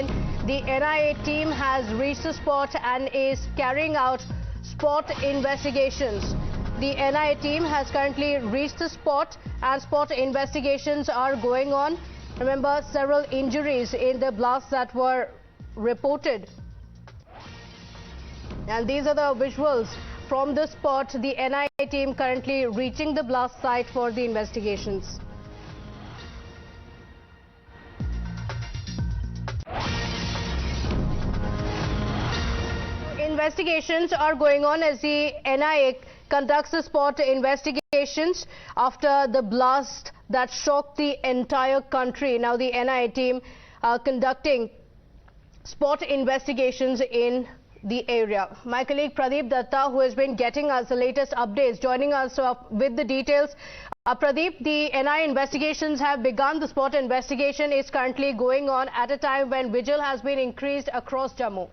in. The NIA team has reached the spot and is carrying out spot investigations. The NIA team has currently reached the spot and spot investigations are going on. Remember, several injuries in the blasts that were reported. And these are the visuals from the spot. The NIA team currently reaching the blast site for the investigations. Investigations are going on as the NIA conducts the spot investigations after the blast that shocked the entire country. Now the NIA team are conducting spot investigations in the area. My colleague Pradeep Datta, who has been getting us the latest updates, joining us with the details. Pradeep, the NIA investigations have begun. The spot investigation is currently going on at a time when vigil has been increased across Jammu.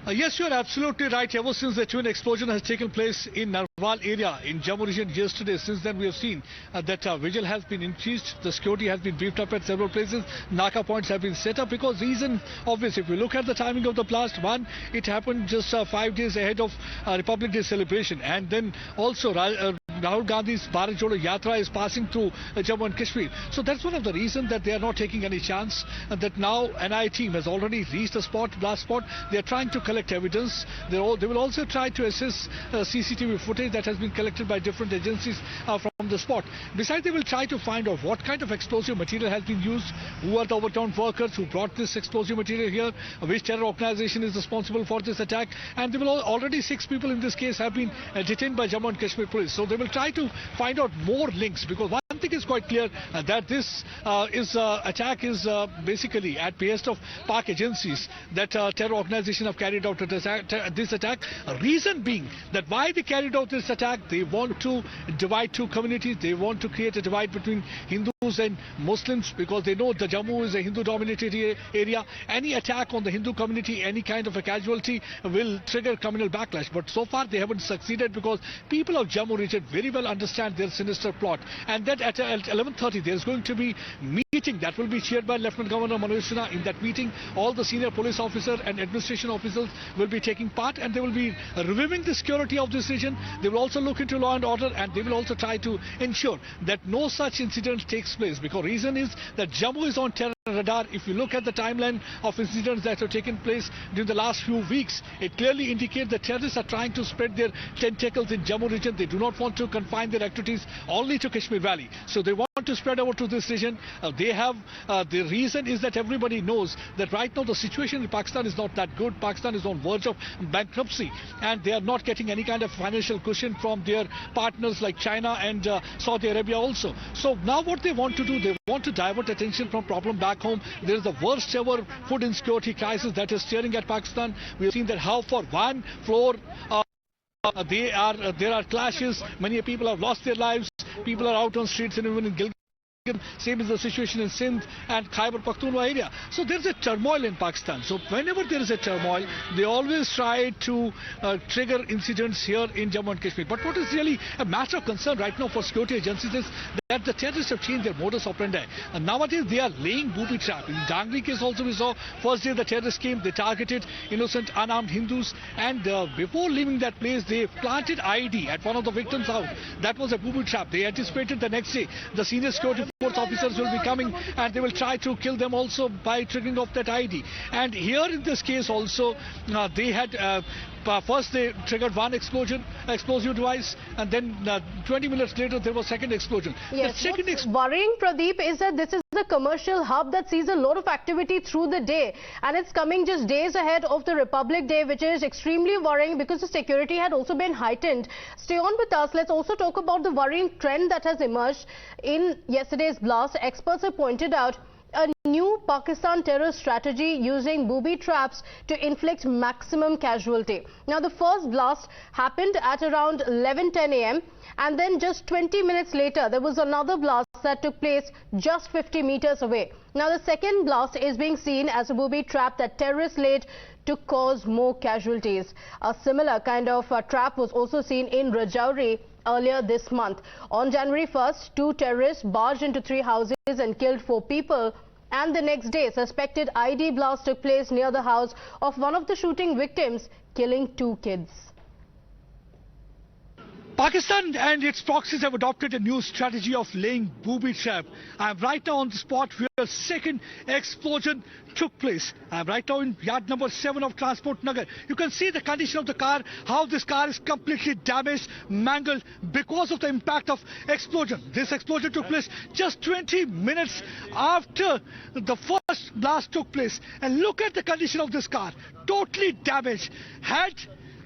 Yes, you are absolutely right. Ever since the twin explosion has taken place in Narwal area in Jammu region yesterday, since then we have seen that vigil has been increased. The security has been beefed up at several places. Naka points have been set up because reason obvious. If we look at the timing of the blast, one, it happened just 5 days ahead of Republic Day celebration, and then also Rahul Gandhi's Bharat Jodo Yatra is passing through Jammu and Kashmir. So that's one of the reasons that they are not taking any chance, that now NIA team has already reached the spot, blast spot. They are trying to collect evidence. They will also try to assess CCTV footage that has been collected by different agencies from the spot. Besides, they will try to find out what kind of explosive material has been used, who are the overturned workers who brought this explosive material here, which terror organization is responsible for this attack, and already 6 people in this case have been detained by Jammu and Kashmir police. So they will try to find out more links, because one thing is quite clear, that this attack is basically at behest of Pak agencies, that terror organization have carried out this attack. Reason being that why they carried out this attack, they want to divide two communities. They want to create a divide between Hindus and Muslims, because they know that Jammu is a Hindu-dominated area. Any attack on the Hindu community, any kind of a casualty will trigger criminal backlash. But so far they haven't succeeded, because people of Jammu region very well understand their sinister plot. And that at 11:30 there is going to be meeting that will be chaired by Lieutenant Governor Manoj Sinha. In that meeting, all the senior police officers and administration officers will be taking part, and they will be reviewing the security of this region. They will also look into law and order, and they will also try to ensure that no such incident takes place, because reason is that Jammu is on terror radar. If you look at the timeline of incidents that have taken place during the last few weeks, it clearly indicates that terrorists are trying to spread their tentacles in Jammu region. They do not want to confine their activities only to Kashmir Valley. So they want to spread over to this region. The reason is that everybody knows that right now the situation in Pakistan is not that good. Pakistan is on verge of bankruptcy, and they are not getting any kind of financial cushion from their partners like China and Saudi Arabia also. So now what they want to do, they want to divert attention from problem back home. There is the worst ever food insecurity crisis that is staring at Pakistan. We have seen that how for one floor there are clashes. Many people have lost their lives. People are out on streets, and even in Gilgit. Same is the situation in Sindh and Khyber Pakhtunkhwa area. So there's a turmoil in Pakistan. So whenever there is a turmoil, they always try to trigger incidents here in Jammu and Kashmir. But what is really a matter of concern right now for security agencies is that the terrorists have changed their modus operandi. And nowadays they are laying booby trap. In Dangri case also we saw, first day the terrorists came, they targeted innocent unarmed Hindus, and before leaving that place they planted IED at one of the victims' house. That was a booby trap. They anticipated the next day the senior security force officers will be coming, and they will try to kill them also by triggering off that IED. And here in this case also they had first they triggered one explosive device, and then 20 minutes later there was second explosion. Yes, what's worrying, Pradeep, is that this is a commercial hub that sees a lot of activity through the day, and it's coming just days ahead of the Republic Day, which is extremely worrying because the security had also been heightened. Stay on with us. Let's also talk about the worrying trend that has emerged in yesterday's blast. Experts have pointed out a new Pakistan terror strategy using booby traps to inflict maximum casualty. Now, the first blast happened at around 11:10 a.m. and then just 20 minutes later, there was another blast that took place just 50 meters away. Now, the second blast is being seen as a booby trap that terrorists laid to cause more casualties. A similar kind of trap was also seen in Rajouri earlier this month. On January 1st, 2 terrorists barged into 3 houses and killed 4 people. And the next day, suspected ID blast took place near the house of one of the shooting victims, killing 2 kids. Pakistan and its proxies have adopted a new strategy of laying booby trap. I am right now on the spot where a second explosion took place. I am right now in yard number 7 of Transport Nagar. You can see the condition of the car, how this car is completely damaged, mangled because of the impact of explosion. This explosion took place just 20 minutes after the first blast took place. And look at the condition of this car, totally damaged. Had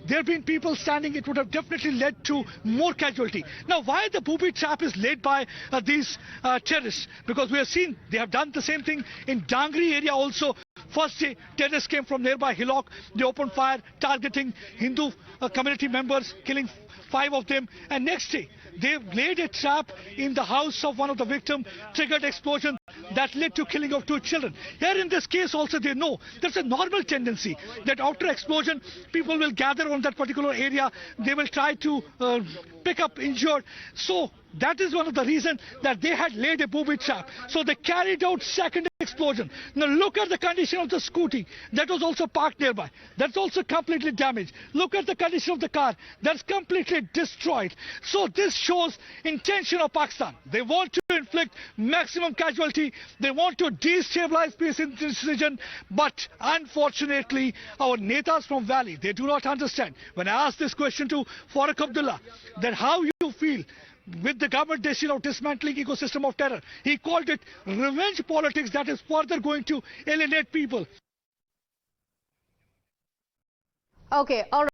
there been people standing, it would have definitely led to more casualty. Now, why the booby trap is laid by these terrorists? Because we have seen they have done the same thing in Dangri area also. First day, terrorists came from nearby Hillock. They opened fire, targeting Hindu community members, killing 5 of them. And next day, they laid a trap in the house of one of the victims, triggered explosion that led to killing of 2 children. Here in this case also they know there's a normal tendency that after explosion people will gather on that particular area. They will try to pick up injured. So that is one of the reasons that they had laid a booby trap. So they carried out second explosion. Now look at the condition of the scooty. That was also parked nearby. That's also completely damaged. Look at the condition of the car. That's completely destroyed. So this shows intention of Pakistan. They want to inflict maximum casualty. They want to destabilize peace in this region. But unfortunately, our netas from Valley, they do not understand. When I asked this question to Farooq Abdullah, that how you feel with the government decision of dismantling ecosystem of terror, he called it revenge politics that is further going to alienate people. Okay, all right.